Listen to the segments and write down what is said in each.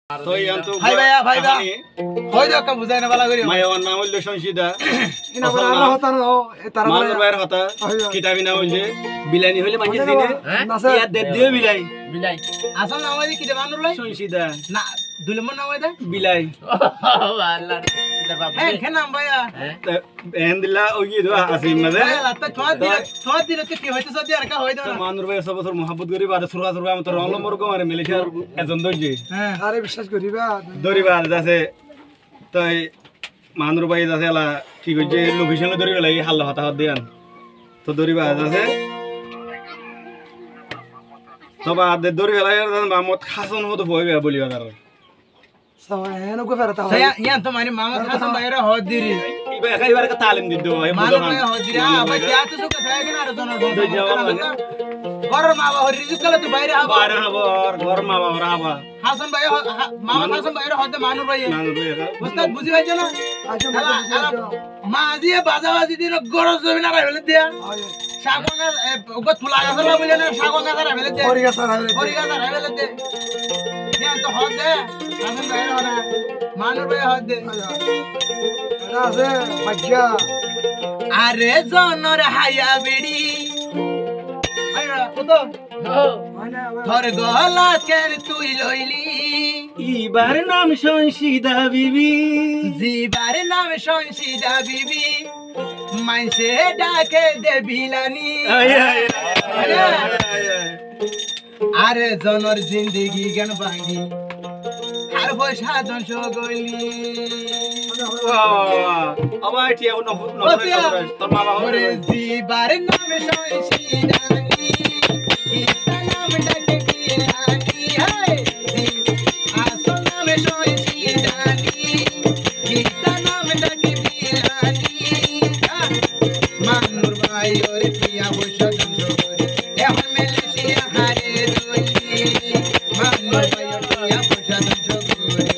তো ইয়ান্তু ভাই ভাইয়া হই দাও কাম বুঝাই না বালা করি মায়ার নাম হইল সংসিদা ইনা বড় আল্লাহ হতা না তারা মাদর বাইর হতা কিতাবি না হইলে বিলানি হইলে মাঝে দিনে ইয়া দে দিও বিলাই আসল নাম হইছে কি বানুর লাই সংসিদা না দুলমন নাম হইছে বিলাই আল্লাহ হ্যাঁ কেন নাম ভাইয়া এন্দিলা ওই দো আসিম না দে লাতা ছোট দিলে কি হইছে সদি আর কা হই দাও মানুর ভাই সব বছর মোহাব্বত করি বারে সুরা সুরা আমি তো রং নম্বর কো মারে মিলিশার এজন দইছে হ্যাঁ আরে বিশ্বাস করিবা দরিবার যাচ্ছে তাই মানুর ভাই যাচ্ছে এলা কি কইছে লোকেশন দরিবার লাগি হাল্লা হতা হত দেন তো দরিবার যাচ্ছে তো বাদ দরিবার লাগি মামত খাসন হতো ভয় বলিবা তার সাহেন কো ফেরতা ইয়ান তো মানে মামা খাসম বাইরে হদ দিরি ইবা একাইবার কা তালিম দিদ্দো এই মানো ভাই হদ দিরা ভাই যাতে সুকে থাকে না আর জনের ঘরের মা বাবা রিজিক কলে তো বাইরে হবো বাইরে হবো আর ঘর মা বাবা হবো হাসান ভাই মামা হাসান বাইরে হদ মানুর ভাই উস্তাদ বুঝি ভাই না মা দিয়ে বাজাবাজি দিন গরজ জমিন আর হইলে দিয়া শাগঙ্গা ওগো তুলা গাছলা বলে না শাগঙ্গা তারা ফেলে দে পরিগা তারা ফেলে দে ইয়ান তো হদ দে হাসান বাইরে হনা মানুর ভাই হদ দে আছে বাজ্জা আরে জনর হায়া বেড়ি আইরা কত ধর গলা কেন তুই লইলি ইবার নাম সংসিদা বিবি জিবার নাম সংসিদা বিবি মাইসে ডাকে দে বিলানি আরে জনর জিন্দেগি জ্ঞান ভাঙি আর পয়সা ধ্বংস গইলি আবার ঠিক তোর মা বাবা জিবার নাম সংসিদানি ইতা নাম ডাকে বিলানি হায় আসল নাম সংসিদানি ইতা নাম ডাকে বিলানি মানুর ভাই ওরে পিয়া বসা ধ্বংস করে এখন মেলেশিয়া হারে দইলি মানুর ভাই ওরে পিয়া বসা ধ্বংস করে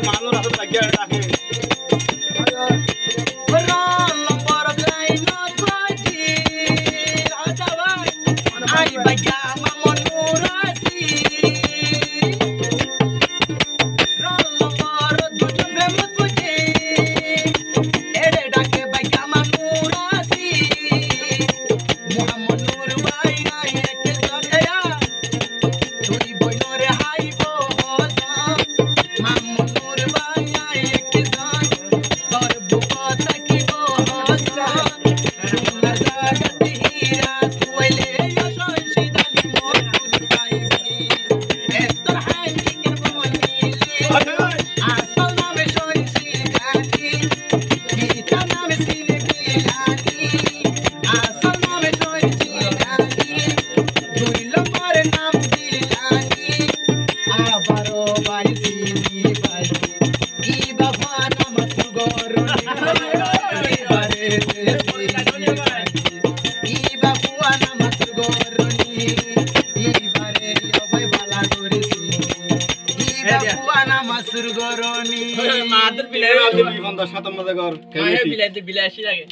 মানুষ আছে লাগিয়ে রাখে Masur goroni. মাদের বিলে বিলে 50 57 ঘর Bilashi lagi.